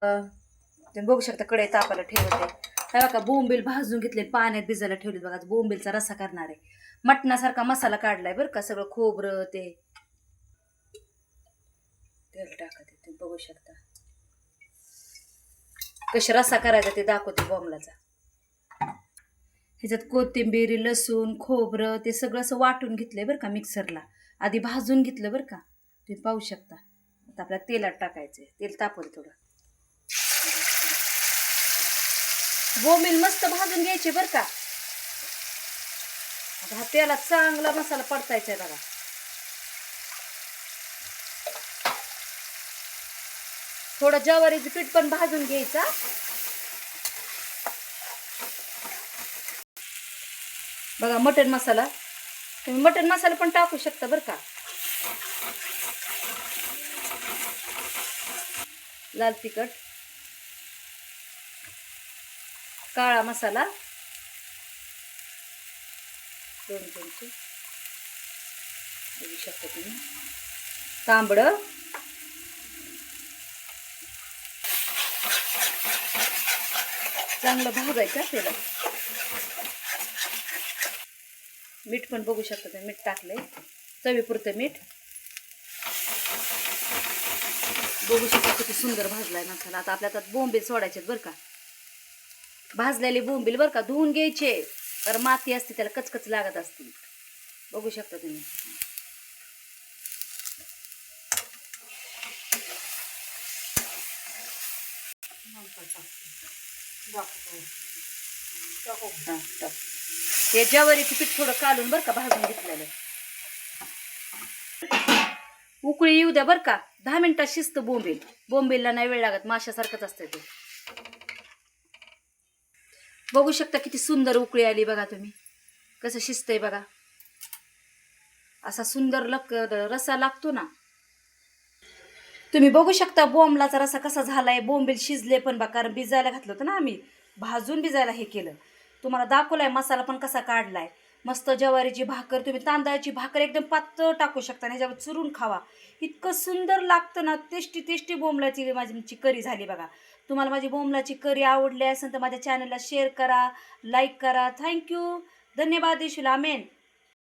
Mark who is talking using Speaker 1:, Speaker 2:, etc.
Speaker 1: तुम्ही बघू शकता कढई तापायला ठेवते. हे बघा बोंबील भाजून घेतले, पाण्यात भिजायला ठेवले बघा. बोंबीलचा रस्सा करणार आहे. मटणासारखा मसाला काढलाय बरं का, सगळं खोबरं ते तेल टाकते. तुम्ही बघू शकता कशी रस्सा करायचा ते दाखवते बोंबलाचा. ह्याच्यात कोथिंबीर, लसूण, खोबरं ते सगळं असं वाटून घेतलंय बरं का मिक्सरला. आधी भाजून घेतलं बरं का, तुम्ही पाहू शकता. आता आपल्याला तेलात टाकायचंय. तेल तापवलं थोडं. बोंबील मस्त भाजून घ्यायचे बरं का. आता हा तेलात चांगला मसाला परतायचा आहे बघा. थोडं ज्वारीचं पीठ पण भाजून घ्यायचा. बघा मटण मसाला, तुम्ही मटण मसाला पण टाकू शकता बरं का. लाल तिखट, काळा मसाला 2 चमचे बघू शकता तुम्ही. तांबडं, चांगलं भाजायचं तेलात. मीठ पण बघू शकता तुम्ही, मीठ टाकलंय चवीपुरतं मीठ. बघू शकता किती सुंदर भाजलाय मसाला. आता आपल्या त्यात बोंबील सोडायचे बरं का. भाजलेले बोंबील बरं का, धुवून घ्यायचे, तर माती असते त्याला, कचकच लागत असते. बघू शकता तुम्ही. हे ज्वारीचं पीठ थोडं काढून बरं का भाजून घेतलेलं. उकळी येऊ द्या बरं का. 10 मिनिटात शिजतं बोंबील. बोंबीलला नाही वेळ लागत, माशासारखंच असतं ते. बघू शकता किती सुंदर उकळी आली बघा तुम्ही. कसं शिजतंय बघा. असा सुंदर रस्सा लागतो ना. तुम्ही बघू शकता बोंबलाचा रस्सा कसा झालाय. बोंबील शिजले पण बघा, कारण भिजायला घातलं होतं ना आम्ही, भाजून भिजायला हे केलं. तुम्हाला दाखवलाय मसाला पण कसा काढलाय. मस्त ज्वारीची भाकर, तुम्ही तांदळाची भाकर एकदम पातळ टाकू शकता आणि ह्याच्यावर चुरून खावा. इतकं सुंदर लागतं ना. टेस्टी टेस्टी बोंबलाची माझी करी झाली बघा. तुम्हाला माझी बोंबलाची करी आवडली असेल तर माझ्या चॅनलला शेअर करा, लाईक करा. थँक्यू, धन्यवाद. आमेन.